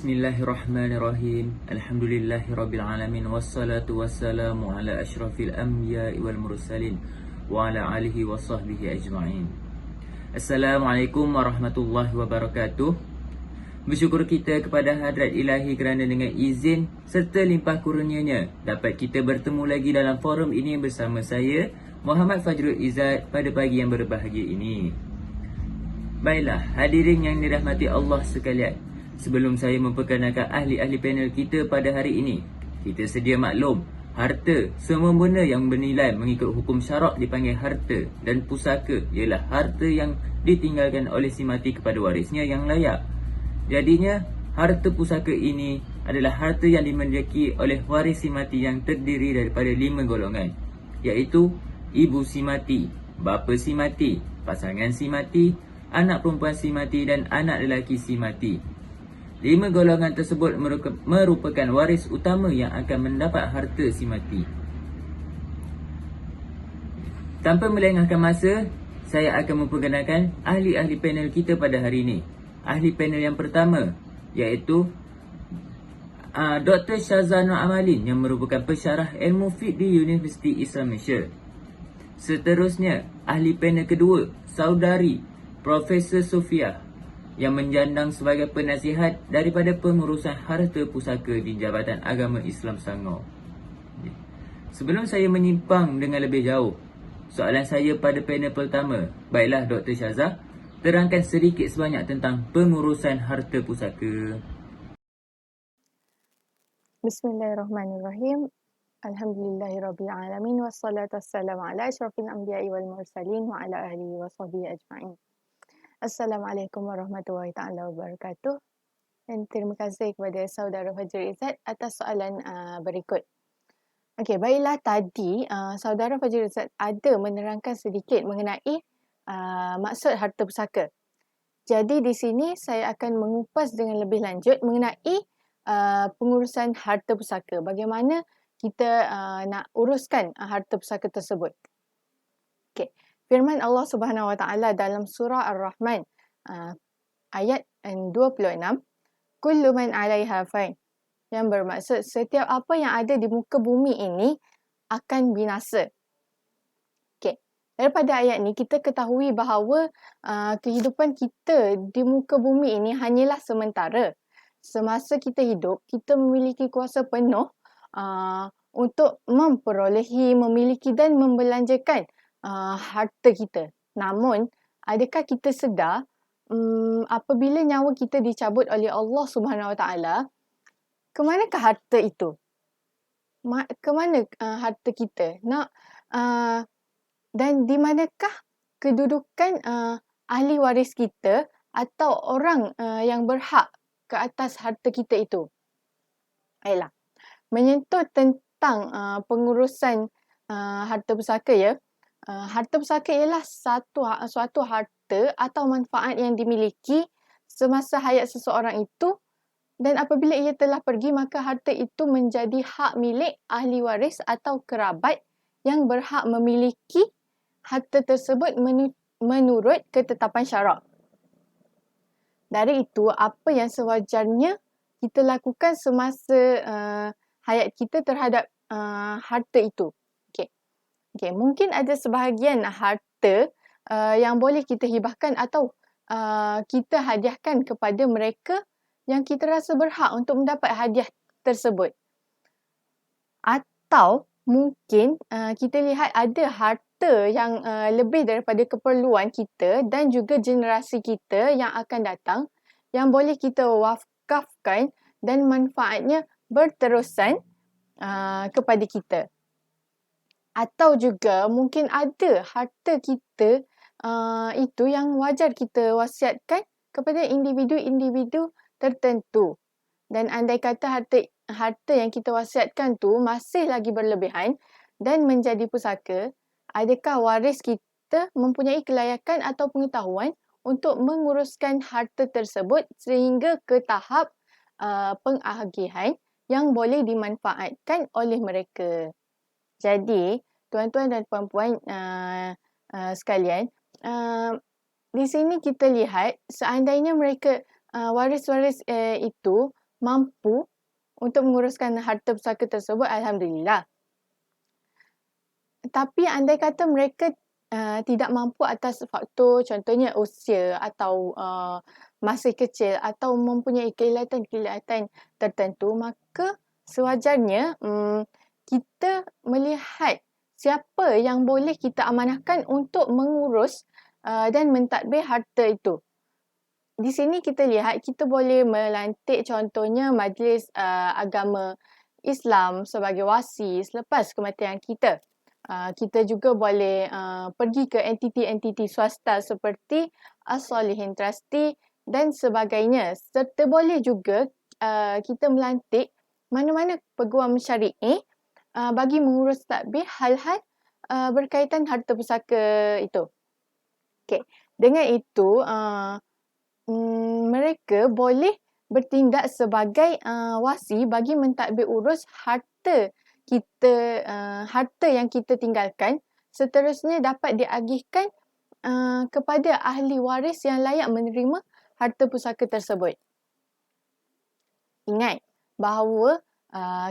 Bismillahirrahmanirrahim. Alhamdulillahirrabbilalamin. Wassalatu wassalamu ala ashrafil anbiya'i wal mursalin wa ala alihi wa sahbihi ajma'in. Assalamualaikum warahmatullahi wabarakatuh. Bersyukur kita kepada hadrat ilahi kerana dengan izin serta limpah kurnianya dapat kita bertemu lagi dalam forum ini bersama saya, Muhammad Fajrul Izzat, pada pagi yang berbahagia ini. Baiklah, hadirin yang dirahmati Allah sekalian, sebelum saya memperkenalkan ahli-ahli panel kita pada hari ini, kita sedia maklum, harta, semua benda yang bernilai mengikut hukum syarak dipanggil harta, dan pusaka ialah harta yang ditinggalkan oleh si mati kepada warisnya yang layak. Jadinya, harta pusaka ini adalah harta yang dimiliki oleh waris si mati yang terdiri daripada 5 golongan, iaitu ibu si mati, bapa si mati, pasangan si mati, anak perempuan si mati dan anak lelaki si mati. 5 golongan tersebut merupakan waris utama yang akan mendapat harta si mati. Tanpa melengahkan masa, saya akan memperkenalkan ahli-ahli panel kita pada hari ini. Ahli panel yang pertama iaitu Dr. Shazanul Amalin yang merupakan pensyarah ilmu fiqh di Universiti Islam Malaysia. Seterusnya, ahli panel kedua, Saudari Profesor Sofia yang menjandang sebagai penasihat daripada pengurusan harta pusaka di Jabatan Agama Islam Selangor. Sebelum saya menyimpang dengan lebih jauh, soalan saya pada panel pertama, baiklah Dr. Syazah, terangkan sedikit sebanyak tentang pengurusan harta pusaka. Bismillahirrahmanirrahim. Alhamdulillahirrabbilalamin. Wassalatu wassalamu ala ashrafil anbiya'i wal mursalin wa ala ahlihi wa sahbihi ajma'in. Assalamualaikum warahmatullahi ta'ala wabarakatuh. Dan terima kasih kepada saudara Fajrul Izzat atas soalan berikut. Okey, baiklah, tadi saudara Fajrul Izzat ada menerangkan sedikit mengenai maksud harta pusaka. Jadi di sini saya akan mengupas dengan lebih lanjut mengenai pengurusan harta pusaka. Bagaimana kita nak uruskan harta pusaka tersebut. Okey. Firman Allah Subhanahu Wa Taala dalam surah Ar-Rahman ayat 26, kullu man 'alaiha fan, yang bermaksud setiap apa yang ada di muka bumi ini akan binasa. Okey. Daripada ayat ni kita ketahui bahawa kehidupan kita di muka bumi ini hanyalah sementara. Semasa kita hidup, kita memiliki kuasa penuh untuk memperolehi, memiliki dan membelanjakan harta kita. Namun, adakah kita sedar apabila nyawa kita dicabut oleh Allah Subhanahu Wa Taala, ke manakah harta itu? Ke mana harta kita? Dan di manakah kedudukan ahli waris kita atau orang yang berhak ke atas harta kita itu? Baiklah. Menyentuh tentang pengurusan harta pusaka ya. Harta pusaka ialah suatu harta atau manfaat yang dimiliki semasa hayat seseorang itu, dan apabila ia telah pergi maka harta itu menjadi hak milik ahli waris atau kerabat yang berhak memiliki harta tersebut menurut ketetapan syarak. Dari itu, apa yang sewajarnya kita lakukan semasa hayat kita terhadap harta itu. Okay, mungkin ada sebahagian harta yang boleh kita hibahkan atau kita hadiahkan kepada mereka yang kita rasa berhak untuk mendapat hadiah tersebut. Atau mungkin kita lihat ada harta yang lebih daripada keperluan kita dan juga generasi kita yang akan datang yang boleh kita wakafkan dan manfaatnya berterusan kepada kita. Atau juga mungkin ada harta kita itu yang wajar kita wasiatkan kepada individu-individu tertentu. Dan andai kata harta yang kita wasiatkan tu masih lagi berlebihan dan menjadi pusaka, adakah waris kita mempunyai kelayakan atau pengetahuan untuk menguruskan harta tersebut sehingga ke tahap pengagihan yang boleh dimanfaatkan oleh mereka? Jadi, tuan-tuan dan puan-puan sekalian, di sini kita lihat seandainya mereka waris-waris itu mampu untuk menguruskan harta pusaka tersebut, alhamdulillah. Tapi andai kata mereka tidak mampu atas faktor contohnya usia atau masih kecil atau mempunyai kelihatan-kelihatan tertentu, maka sewajarnya kita melihat siapa yang boleh kita amanahkan untuk mengurus dan mentadbir harta itu. Di sini kita lihat kita boleh melantik contohnya majlis agama Islam sebagai wasi selepas kematian kita. Kita juga boleh pergi ke entiti-entiti swasta seperti As-Solihin Trustee dan sebagainya. Serta boleh juga kita melantik mana-mana peguam syari'i bagi mengurus tadbir hal-hal berkaitan harta pusaka itu. Okay. Dengan itu, mereka boleh bertindak sebagai wasi bagi mentadbir urus harta kita, harta yang kita tinggalkan, seterusnya dapat diagihkan kepada ahli waris yang layak menerima harta pusaka tersebut. Ingat bahawa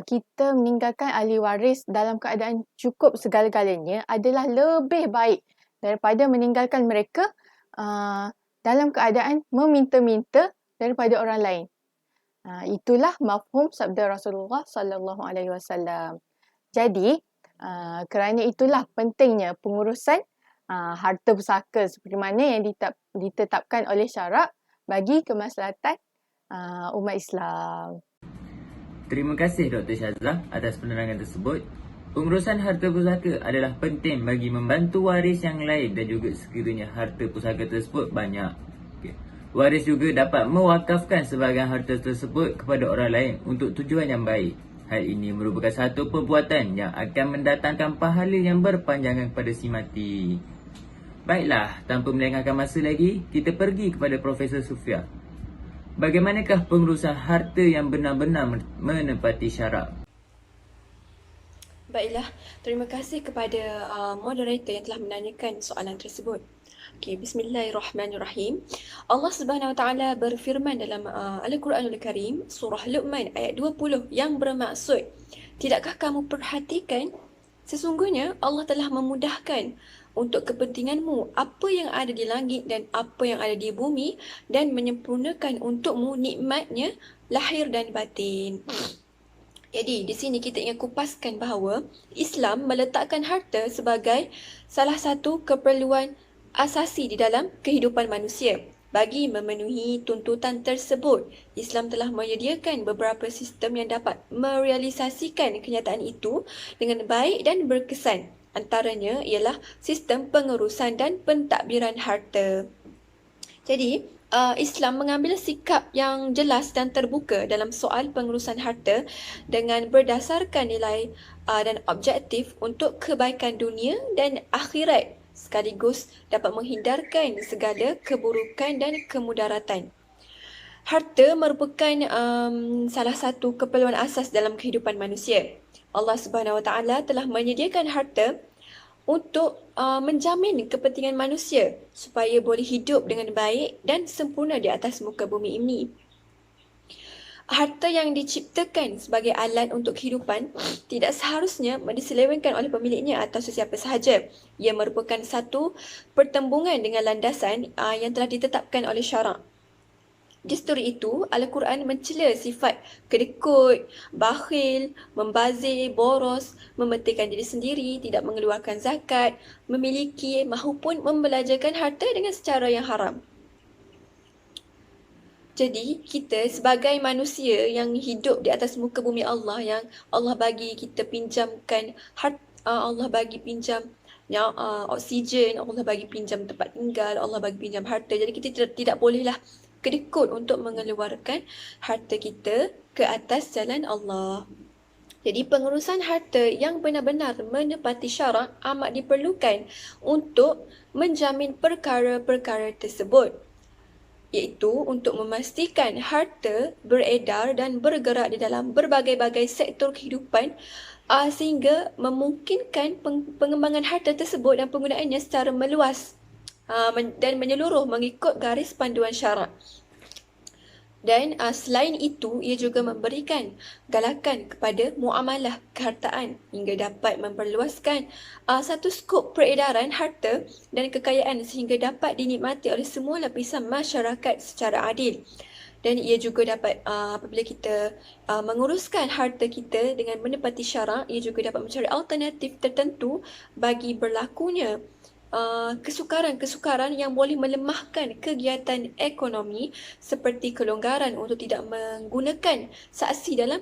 kita meninggalkan ahli waris dalam keadaan cukup segala-galanya adalah lebih baik daripada meninggalkan mereka dalam keadaan meminta-minta daripada orang lain. Itulah mafhum sabda Rasulullah sallallahu alaihi wasallam. Jadi, kerana itulah pentingnya pengurusan harta pusaka seperti mana yang ditetapkan oleh syarak bagi kemaslahatan umat Islam. Terima kasih Dr. Syazah atas penerangan tersebut. Pengurusan harta pusaka adalah penting bagi membantu waris yang lain dan juga sekiranya harta pusaka tersebut banyak. Waris juga dapat mewakafkan sebahagian harta tersebut kepada orang lain untuk tujuan yang baik. Hal ini merupakan satu perbuatan yang akan mendatangkan pahala yang berpanjangan kepada si mati. Baiklah, tanpa melengahkan masa lagi, kita pergi kepada Profesor Sufia. Bagaimanakah pengurusan harta yang benar-benar menepati syarak? Baiklah, terima kasih kepada moderator yang telah menanyakan soalan tersebut. Okay, bismillahirrahmanirrahim. Allah Subhanahu Wa Taala berfirman dalam Al-Quranul Karim, surah Luqman ayat 20 yang bermaksud, tidakkah kamu perhatikan sesungguhnya Allah telah memudahkan untuk kepentinganmu apa yang ada di langit dan apa yang ada di bumi dan menyempurnakan untukmu nikmatnya lahir dan batin. Jadi, di sini kita ingin kupaskan bahawa Islam meletakkan harta sebagai salah satu keperluan asasi di dalam kehidupan manusia. Bagi memenuhi tuntutan tersebut, Islam telah menyediakan beberapa sistem yang dapat merealisasikan kenyataan itu dengan baik dan berkesan. Antaranya ialah sistem pengurusan dan pentadbiran harta. Jadi, Islam mengambil sikap yang jelas dan terbuka dalam soal pengurusan harta dengan berdasarkan nilai dan objektif untuk kebaikan dunia dan akhirat, sekaligus dapat menghindarkan segala keburukan dan kemudaratan. Harta merupakan salah satu keperluan asas dalam kehidupan manusia. Allah Subhanahu Wa Taala telah menyediakan harta untuk menjamin kepentingan manusia supaya boleh hidup dengan baik dan sempurna di atas muka bumi ini. Harta yang diciptakan sebagai alat untuk kehidupan tidak seharusnya diselewengkan oleh pemiliknya atau sesiapa sahaja. Ia merupakan satu pertembungan dengan landasan yang telah ditetapkan oleh syarak. Justru itu, Al-Quran mencela sifat kedekut, bakhil, membazir, boros, mementingkan diri sendiri, tidak mengeluarkan zakat, memiliki maupun membelajarkan harta dengan secara yang haram. Jadi, kita sebagai manusia yang hidup di atas muka bumi Allah, yang Allah bagi kita pinjamkan harta, Allah bagi pinjam oksigen, Allah bagi pinjam tempat tinggal, Allah bagi pinjam harta. Jadi kita tidak bolehlah kedekut untuk mengeluarkan harta kita ke atas jalan Allah. Jadi pengurusan harta yang benar-benar menepati syarak amat diperlukan untuk menjamin perkara-perkara tersebut, iaitu untuk memastikan harta beredar dan bergerak di dalam berbagai-bagai sektor kehidupan sehingga memungkinkan pengembangan harta tersebut dan penggunaannya secara meluas dan menyeluruh mengikut garis panduan syarak. Dan selain itu, ia juga memberikan galakan kepada muamalah kehartaan hingga dapat memperluaskan satu skop peredaran harta dan kekayaan sehingga dapat dinikmati oleh semua lapisan masyarakat secara adil. Dan ia juga dapat apabila kita menguruskan harta kita dengan menepati syarak, ia juga dapat mencari alternatif tertentu bagi berlakunya kesukaran-kesukaran yang boleh melemahkan kegiatan ekonomi seperti kelonggaran untuk tidak menggunakan saksi dalam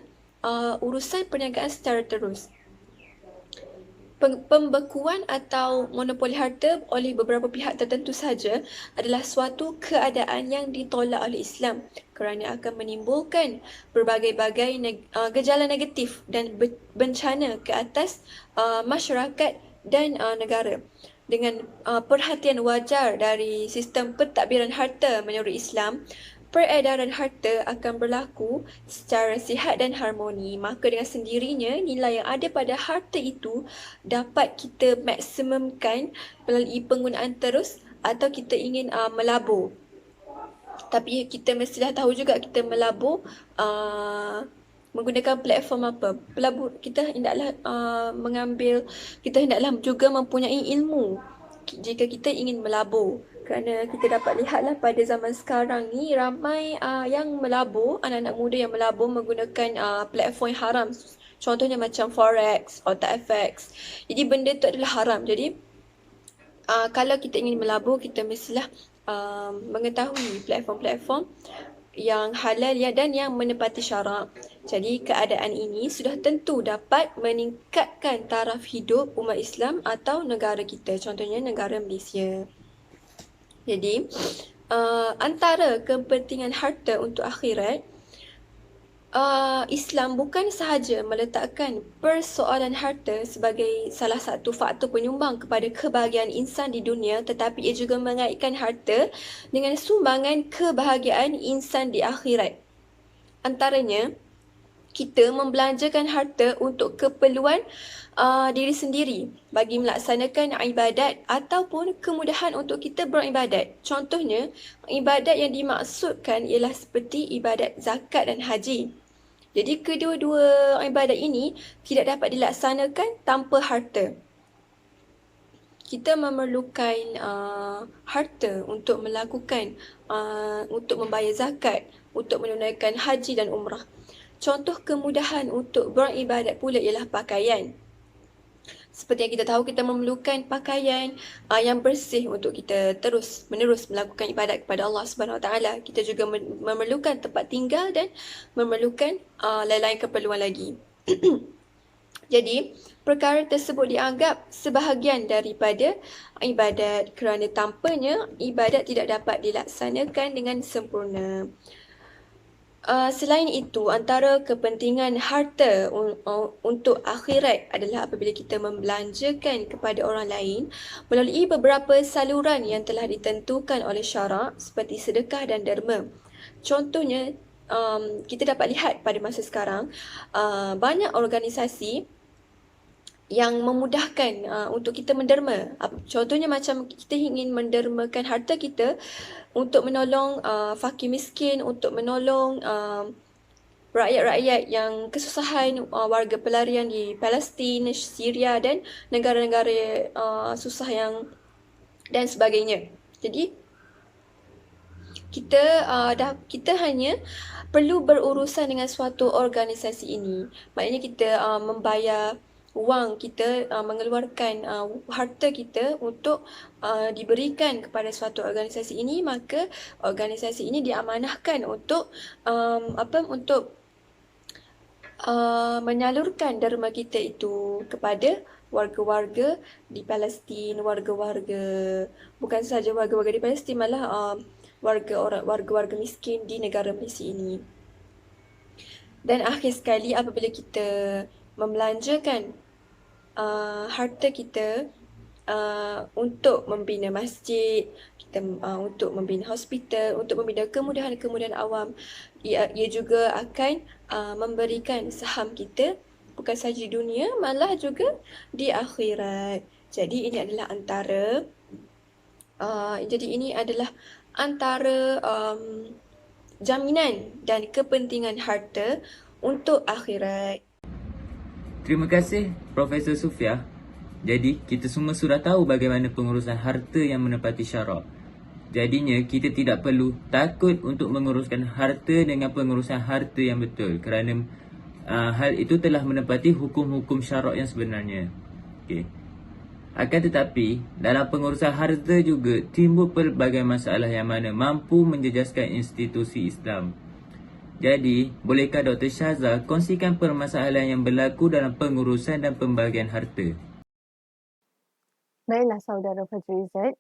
urusan perniagaan secara terus. Pembekuan atau monopoli harta oleh beberapa pihak tertentu saja adalah suatu keadaan yang ditolak oleh Islam kerana akan menimbulkan berbagai-bagai gejala negatif dan bencana ke atas masyarakat dan negara. Dengan perhatian wajar dari sistem pentadbiran harta menurut Islam, peredaran harta akan berlaku secara sihat dan harmoni. Maka dengan sendirinya, nilai yang ada pada harta itu dapat kita maksimumkan melalui penggunaan terus atau kita ingin melabur. Tapi kita mestilah tahu juga kita melabur menggunakan platform apa. Pelabur kita hendaklah kita hendaklah juga mempunyai ilmu jika kita ingin melabur. Kerana kita dapat lihatlah pada zaman sekarang ni ramai yang melabur, anak-anak muda yang melabur menggunakan platform yang haram. Contohnya macam Forex, OtakFX. Jadi benda tu adalah haram. Jadi kalau kita ingin melabur, kita mestilah mengetahui platform-platform yang halal dan yang menepati syarak. Jadi keadaan ini sudah tentu dapat meningkatkan taraf hidup umat Islam atau negara kita, contohnya negara Malaysia. Jadi antara kepentingan harta untuk akhirat, Islam bukan sahaja meletakkan persoalan harta sebagai salah satu faktor penyumbang kepada kebahagiaan insan di dunia, tetapi ia juga mengaitkan harta dengan sumbangan kebahagiaan insan di akhirat. Antaranya, kita membelanjakan harta untuk keperluan diri sendiri bagi melaksanakan ibadat ataupun kemudahan untuk kita beribadat. Contohnya, ibadat yang dimaksudkan ialah seperti ibadat zakat dan haji. Jadi kedua-dua ibadat ini tidak dapat dilaksanakan tanpa harta. Kita memerlukan harta untuk melakukan, untuk membayar zakat, untuk menunaikan haji dan umrah. Contoh kemudahan untuk beribadat pula ialah pakaian. Seperti yang kita tahu, kita memerlukan pakaian yang bersih untuk kita terus-menerus melakukan ibadat kepada Allah Subhanahu Wa Taala. Kita juga memerlukan tempat tinggal dan memerlukan lain-lain keperluan lagi. Jadi, perkara tersebut dianggap sebahagian daripada ibadat kerana tanpanya ibadat tidak dapat dilaksanakan dengan sempurna. Selain itu, antara kepentingan harta untuk akhirat adalah apabila kita membelanjakan kepada orang lain melalui beberapa saluran yang telah ditentukan oleh syarak seperti sedekah dan derma. Contohnya, kita dapat lihat pada masa sekarang, banyak organisasi yang memudahkan untuk kita menderma. Contohnya macam kita ingin mendermakan harta kita untuk menolong fakir miskin, untuk menolong rakyat-rakyat yang kesusahan, warga pelarian di Palestin, Syria dan negara-negara susah dan sebagainya. Jadi kita hanya perlu berurusan dengan suatu organisasi ini. Maknanya kita membayar wang kita, mengeluarkan harta kita untuk diberikan kepada suatu organisasi ini, maka organisasi ini diamanahkan untuk menyalurkan derma kita itu kepada warga-warga di Palestin, bukan sahaja warga-warga di Palestin, malah warga-warga miskin di negara Malaysia ini. Dan akhir sekali, apabila kita membelanjakan harta kita untuk membina masjid, untuk membina hospital, untuk membina kemudahan-kemudahan awam, ia juga akan memberikan saham kita bukan sahaja di dunia, malah juga di akhirat. Jadi ini adalah antara jaminan dan kepentingan harta untuk akhirat. Terima kasih Profesor Sufia. Jadi, kita semua sudah tahu bagaimana pengurusan harta yang menepati syarak. Jadinya, kita tidak perlu takut untuk menguruskan harta dengan pengurusan harta yang betul kerana hal itu telah menepati hukum-hukum syarak yang sebenarnya. Okey. Akan tetapi, dalam pengurusan harta juga timbul pelbagai masalah yang mana mampu menjejaskan institusi Islam. Jadi, bolehkah Dr. Syaza kongsikan permasalahan yang berlaku dalam pengurusan dan pembahagian harta? Baiklah saudara Fajrizat.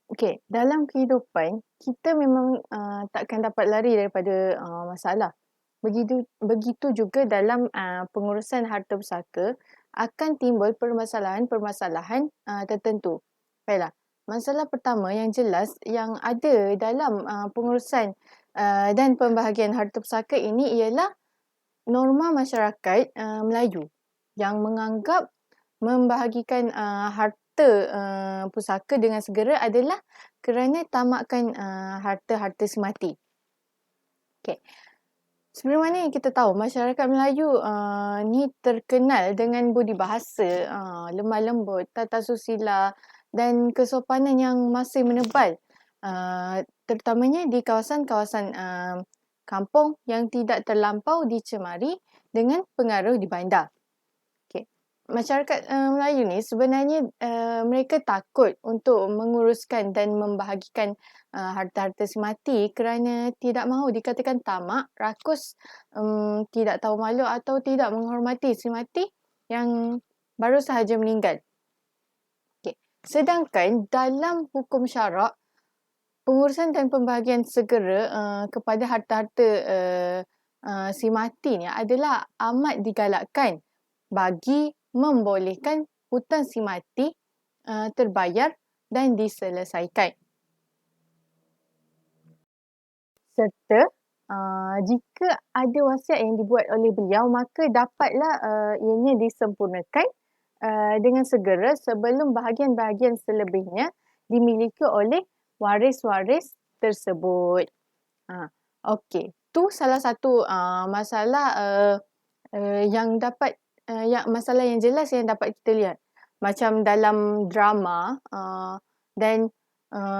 Okey, dalam kehidupan, kita memang takkan dapat lari daripada masalah. Begitu juga dalam pengurusan harta pusaka, akan timbul permasalahan-permasalahan tertentu. Baiklah, masalah pertama yang jelas yang ada dalam pengurusan dan pembahagian harta pusaka ini ialah norma masyarakat Melayu yang menganggap membahagikan harta pusaka dengan segera adalah kerana tamakkan harta-harta semati. Okey. Seperti mana yang kita tahu, masyarakat Melayu ni terkenal dengan budi bahasa, lemah lembut, tata susila dan kesopanan yang masih menebal. Terutamanya di kawasan-kawasan kampung yang tidak terlampau dicemari dengan pengaruh di bandar. Okay. Masyarakat Melayu ni sebenarnya mereka takut untuk menguruskan dan membahagikan harta-harta semati kerana tidak mahu dikatakan tamak, rakus, tidak tahu malu atau tidak menghormati semati yang baru sahaja meninggal. Okay. Sedangkan dalam hukum syarak, pengurusan dan pembahagian segera kepada harta-harta semati ni adalah amat digalakkan bagi membolehkan hutang semati terbayar dan diselesaikan. Serta jika ada wasiat yang dibuat oleh beliau, maka dapatlah ianya disempurnakan dengan segera sebelum bahagian-bahagian selebihnya dimiliki oleh waris-waris tersebut. Okey, tu salah satu masalah yang dapat masalah yang jelas yang dapat kita lihat. Macam dalam drama dan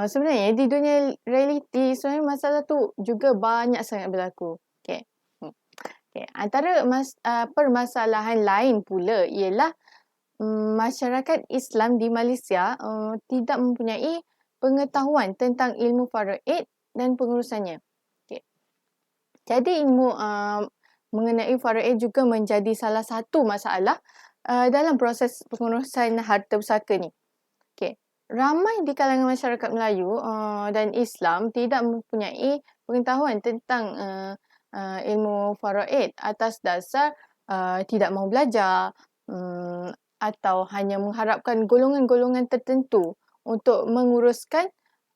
sebenarnya di dunia realiti sebenarnya masalah tu juga banyak sangat berlaku. Okey. Okay. Antara permasalahan lain pula ialah masyarakat Islam di Malaysia tidak mempunyai pengetahuan tentang ilmu faraid dan pengurusannya. Okay. Jadi ilmu mengenai faraid juga menjadi salah satu masalah dalam proses pengurusan harta pusaka ni. Okay. Ramai di kalangan masyarakat Melayu dan Islam tidak mempunyai pengetahuan tentang ilmu faraid atas dasar tidak mahu belajar atau hanya mengharapkan golongan-golongan tertentu untuk menguruskan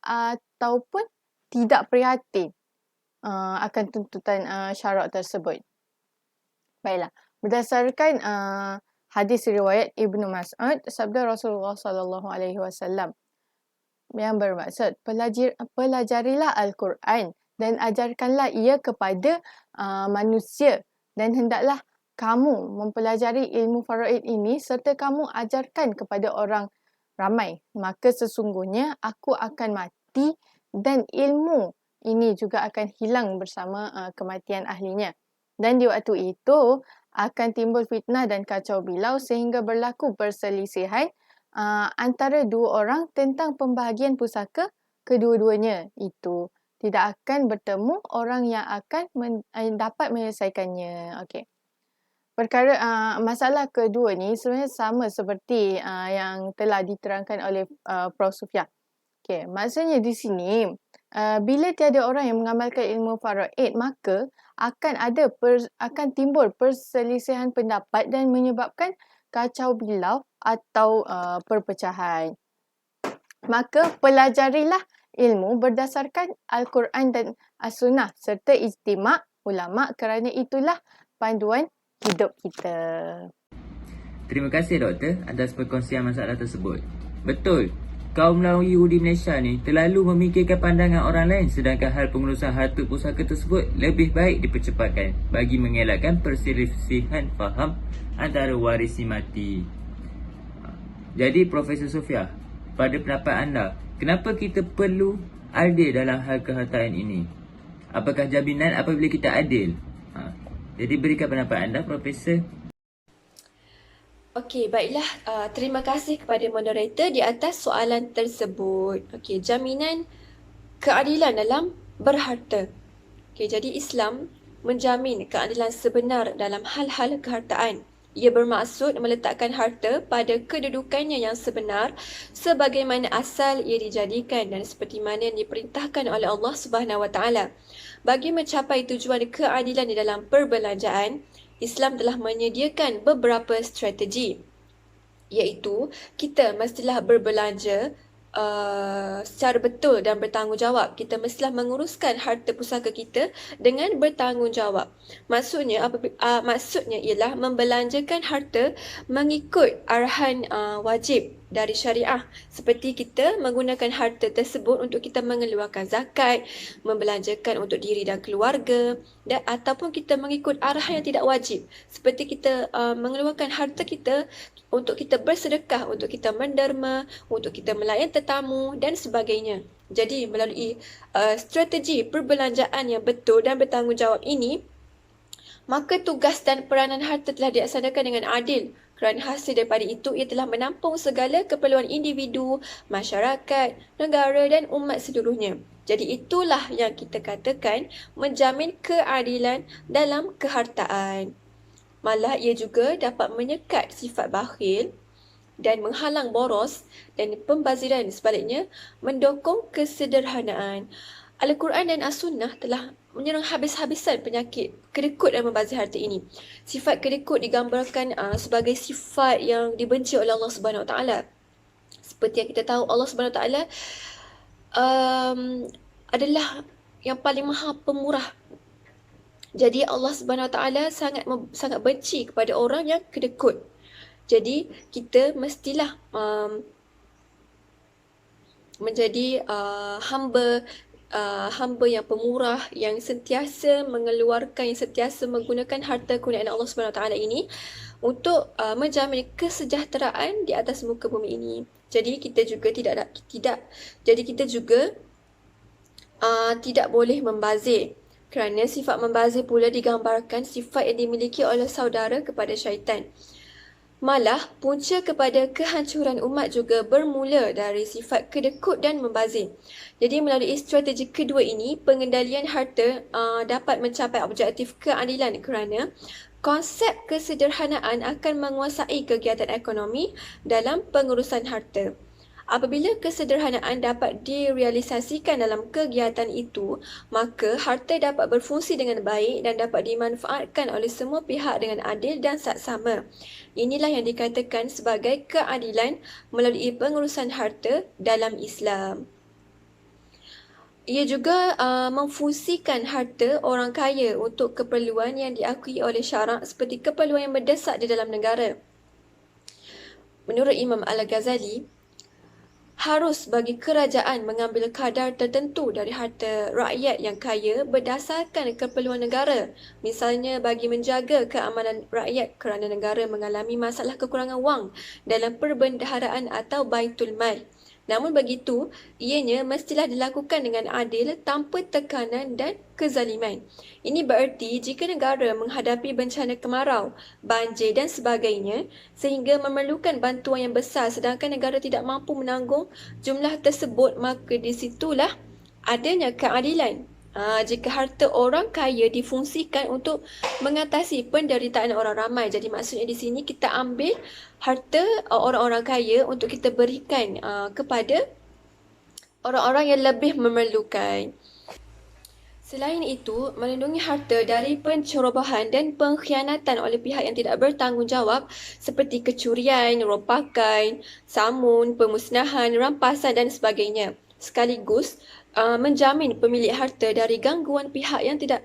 ataupun tidak prihatin akan tuntutan syarak tersebut. Baiklah, berdasarkan hadis riwayat Ibnu Mas'ud, sabda Rasulullah SAW yang bermaksud, pelajarilah Al-Quran dan ajarkanlah ia kepada manusia, dan hendaklah kamu mempelajari ilmu faraid ini serta kamu ajarkan kepada orang ramai. Maka sesungguhnya aku akan mati dan ilmu ini juga akan hilang bersama kematian ahlinya. Dan di waktu itu akan timbul fitnah dan kacau bilau sehingga berlaku perselisihan antara dua orang tentang pembahagian pusaka kedua-duanya itu. Tidak akan bertemu orang yang akan dapat menyelesaikannya. Okey. Masalah kedua ni sebenarnya sama seperti yang telah diterangkan oleh Prof. Sufia. Okay, maksudnya di sini bila tiada orang yang mengamalkan ilmu faraid, maka akan timbul perselisihan pendapat dan menyebabkan kacau bilau atau perpecahan. Maka pelajarilah ilmu berdasarkan Al-Quran dan As-Sunnah serta ijtima' ulama' kerana itulah panduan hidup kita. Terima kasih doktor atas perkongsian masalah tersebut. Betul, kaum Melayu di Malaysia ni terlalu memikirkan pandangan orang lain, sedangkan hal pengurusan harta pusaka tersebut lebih baik dipercepatkan bagi mengelakkan perselisihan faham antara warisi mati. Jadi Profesor Sofia, pada pendapat anda, kenapa kita perlu adil dalam hal kehartaan ini? Apakah jaminan apabila kita adil? Jadi berikan pendapat anda, Profesor. Okey, baiklah. Terima kasih kepada moderator di atas soalan tersebut. Okey, jaminan keadilan dalam berharta. Okey, jadi Islam menjamin keadilan sebenar dalam hal-hal kehartaan. Ia bermaksud meletakkan harta pada kedudukannya yang sebenar sebagaimana asal ia dijadikan dan seperti mana yang diperintahkan oleh Allah Subhanahu Wa Taala. Bagi mencapai tujuan keadilan di dalam perbelanjaan, Islam telah menyediakan beberapa strategi, iaitu kita mestilah berbelanja secara betul dan bertanggungjawab. Kita mestilah menguruskan harta pusaka kita dengan bertanggungjawab. Maksudnya ialah membelanjakan harta mengikut arahan wajib dari syariah, seperti kita menggunakan harta tersebut untuk kita mengeluarkan zakat, membelanjakan untuk diri dan keluarga, dan ataupun kita mengikut arahan yang tidak wajib, seperti kita mengeluarkan harta kita untuk kita bersedekah, untuk kita menderma, untuk kita melayan tetamu dan sebagainya. Jadi melalui strategi perbelanjaan yang betul dan bertanggungjawab ini, maka tugas dan peranan harta telah dilaksanakan dengan adil. Kerana hasil daripada itu, ia telah menampung segala keperluan individu, masyarakat, negara dan umat seluruhnya. Jadi itulah yang kita katakan menjamin keadilan dalam kehartaan. Malah ia juga dapat menyekat sifat bakhil dan menghalang boros dan pembaziran, sebaliknya mendukung kesederhanaan. Al-Quran dan As-Sunnah telah menyerang habis-habisan penyakit kedekut dan membazir harta ini. Sifat kedekut digambarkan sebagai sifat yang dibenci oleh Allah Subhanahu Wa Taala. Seperti yang kita tahu, Allah Subhanahu Wa Taala adalah yang paling maha pemurah. Jadi Allah Subhanahu Wa Taala sangat benci kepada orang yang kedekut. Jadi kita mestilah menjadi hamba yang pemurah, yang sentiasa mengeluarkan, yang sentiasa menggunakan harta kurniaan Allah Subhanahu Wa Taala ini untuk menjamin kesejahteraan di atas muka bumi ini. Jadi kita juga tidak boleh membazir, kerana sifat membazir pula digambarkan sifat yang dimiliki oleh saudara kepada syaitan. Malah, punca kepada kehancuran umat juga bermula dari sifat kedekut dan membazir. Jadi melalui strategi kedua ini, pengendalian harta dapat mencapai objektif keadilan kerana konsep kesederhanaan akan menguasai kegiatan ekonomi dalam pengurusan harta. Apabila kesederhanaan dapat direalisasikan dalam kegiatan itu, maka harta dapat berfungsi dengan baik dan dapat dimanfaatkan oleh semua pihak dengan adil dan saksama. Inilah yang dikatakan sebagai keadilan melalui pengurusan harta dalam Islam. Ia juga memfungsikan harta orang kaya untuk keperluan yang diakui oleh syarak seperti keperluan yang mendesak di dalam negara. Menurut Imam Al-Ghazali, harus bagi kerajaan mengambil kadar tertentu dari harta rakyat yang kaya berdasarkan keperluan negara. Misalnya bagi menjaga keamanan rakyat kerana negara mengalami masalah kekurangan wang dalam perbendaharaan atau baitul mal. Namun begitu, ianya mestilah dilakukan dengan adil tanpa tekanan dan kezaliman. Ini bererti jika negara menghadapi bencana kemarau, banjir dan sebagainya sehingga memerlukan bantuan yang besar sedangkan negara tidak mampu menanggung jumlah tersebut, maka di situlah adanya keadilan. Jika harta orang kaya difungsikan untuk mengatasi penderitaan orang ramai. Jadi maksudnya di sini kita ambil harta orang-orang kaya untuk kita berikan kepada orang-orang yang lebih memerlukan. Selain itu, melindungi harta dari pencerobohan dan pengkhianatan oleh pihak yang tidak bertanggungjawab seperti kecurian, rompakan, samun, pemusnahan, rampasan dan sebagainya. Sekaligus menjamin pemilik harta dari gangguan pihak yang tidak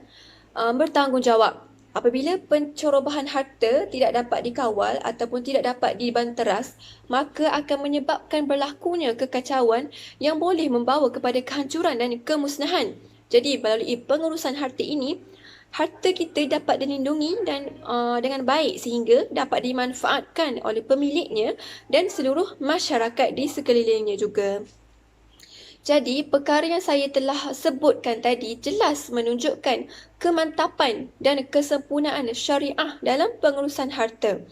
bertanggungjawab. Apabila pencorobahan harta tidak dapat dikawal ataupun tidak dapat dibanteras, maka akan menyebabkan berlakunya kekacauan yang boleh membawa kepada kehancuran dan kemusnahan. Jadi melalui pengurusan harta ini, harta kita dapat dilindungi dan dengan baik sehingga dapat dimanfaatkan oleh pemiliknya dan seluruh masyarakat di sekelilingnya juga. Jadi, perkara yang saya telah sebutkan tadi jelas menunjukkan kemantapan dan kesempurnaan syariah dalam pengurusan harta.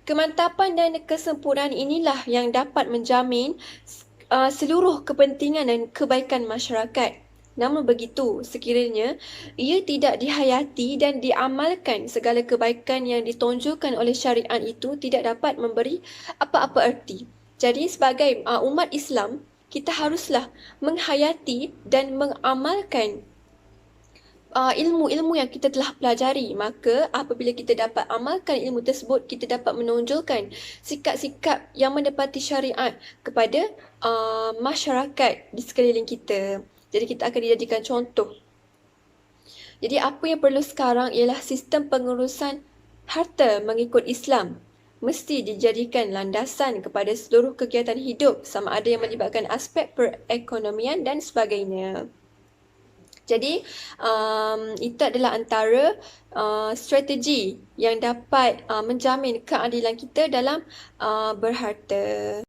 Kemantapan dan kesempurnaan inilah yang dapat menjamin seluruh kepentingan dan kebaikan masyarakat. Namun begitu, sekiranya ia tidak dihayati dan diamalkan, segala kebaikan yang ditonjolkan oleh syariat itu tidak dapat memberi apa-apa erti. Jadi sebagai umat Islam, kita haruslah menghayati dan mengamalkan ilmu-ilmu yang kita telah pelajari. Maka apabila kita dapat amalkan ilmu tersebut, kita dapat menonjolkan sikap-sikap yang mendapati syariat kepada masyarakat di sekeliling kita. Jadi kita akan dijadikan contoh. Jadi apa yang perlu sekarang ialah sistem pengurusan harta mengikut Islam mesti dijadikan landasan kepada seluruh kegiatan hidup, sama ada yang melibatkan aspek perekonomian dan sebagainya. Jadi, itu adalah antara strategi yang dapat menjamin keadilan kita dalam berharta.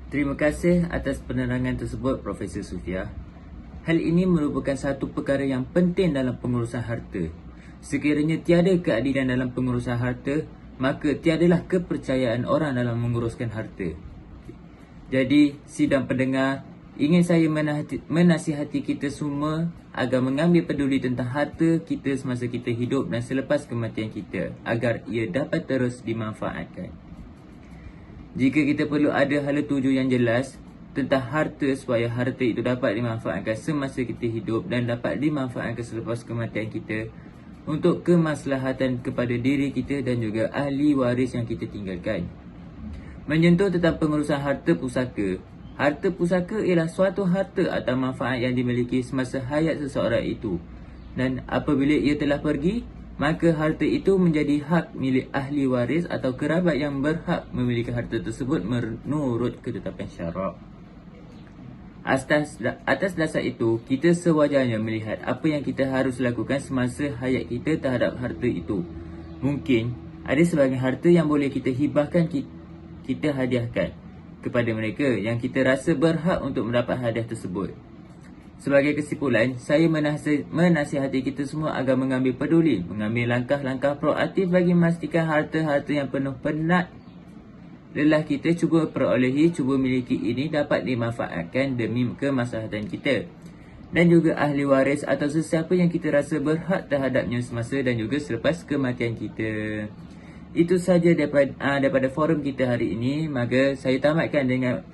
Terima kasih atas penerangan tersebut, Profesor Sufia. Hal ini merupakan satu perkara yang penting dalam pengurusan harta. Sekiranya tiada keadilan dalam pengurusan harta, maka tiadalah kepercayaan orang dalam menguruskan harta. Jadi, sidang pendengar, ingin saya menasihati kita semua agar mengambil peduli tentang harta kita semasa kita hidup dan selepas kematian kita, agar ia dapat terus dimanfaatkan. Jika kita perlu ada hala tuju yang jelas tentang harta supaya harta itu dapat dimanfaatkan semasa kita hidup dan dapat dimanfaatkan selepas kematian kita untuk kemaslahatan kepada diri kita dan juga ahli waris yang kita tinggalkan. Menyentuh tentang pengurusan harta pusaka. Harta pusaka ialah suatu harta atau manfaat yang dimiliki semasa hayat seseorang itu. Dan apabila ia telah pergi, maka harta itu menjadi hak milik ahli waris atau kerabat yang berhak memiliki harta tersebut menurut ketetapan syarak. Atas dasar itu, kita sewajarnya melihat apa yang kita harus lakukan semasa hayat kita terhadap harta itu. Mungkin ada sebahagian harta yang boleh kita hibahkan, kita hadiahkan kepada mereka yang kita rasa berhak untuk mendapat hadiah tersebut. Sebagai kesimpulan, saya menasihati kita semua agar mengambil peduli, mengambil langkah-langkah proaktif bagi memastikan harta-harta yang penuh penat lelah kita cuba perolehi, cuba miliki ini dapat dimanfaatkan demi kemaslahatan kita dan juga ahli waris atau sesiapa yang kita rasa berhak terhadapnya semasa dan juga selepas kematian kita. Itu sahaja daripada forum kita hari ini. Maka saya tamatkan dengan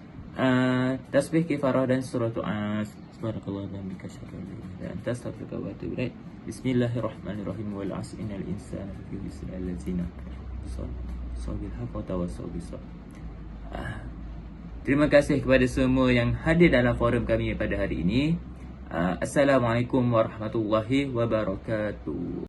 tasbih kifarah dan surah As. Subhanakallah wa bihamdika asyhadu an la ilaha illa anta astaghfiruka wa atubu ilaik. Bismillahirrahmanirrahim. Wal 'asri innal insana lafi khusr allazina terima kasih kepada semua yang hadir dalam forum kami pada hari ini. Assalamualaikum warahmatullahi wabarakatuh.